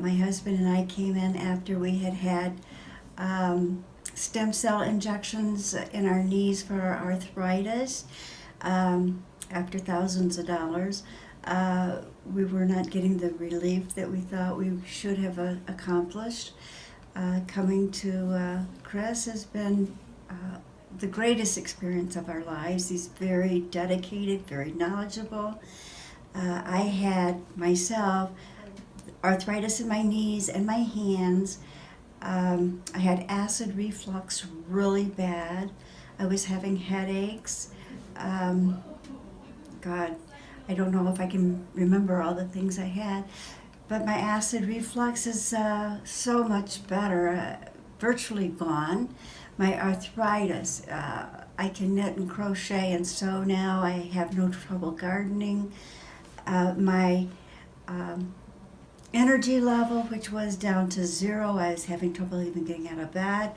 My husband and I came in after we had had stem cell injections in our knees for our arthritis. After thousands of dollars, we were not getting the relief that we thought we should have accomplished. Coming to Chris has been the greatest experience of our lives. He's very dedicated, very knowledgeable. I had myself arthritis in my knees and my hands. I had acid reflux really bad. I was having headaches. God, I don't know if I can remember all the things I had, but my acid reflux is so much better, virtually gone. My arthritis, I can knit and crochet and sew now. I have no trouble gardening. My energy level, which was down to 0, I was having trouble even getting out of bed.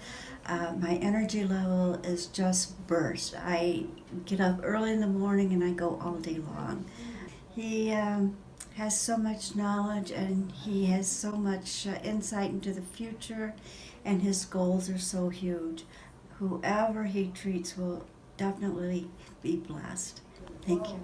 My energy level is just burst. I get up early in the morning and I go all day long. He has so much knowledge and he has so much insight into the future, and his goals are so huge. Whoever he treats will definitely be blessed. Thank you.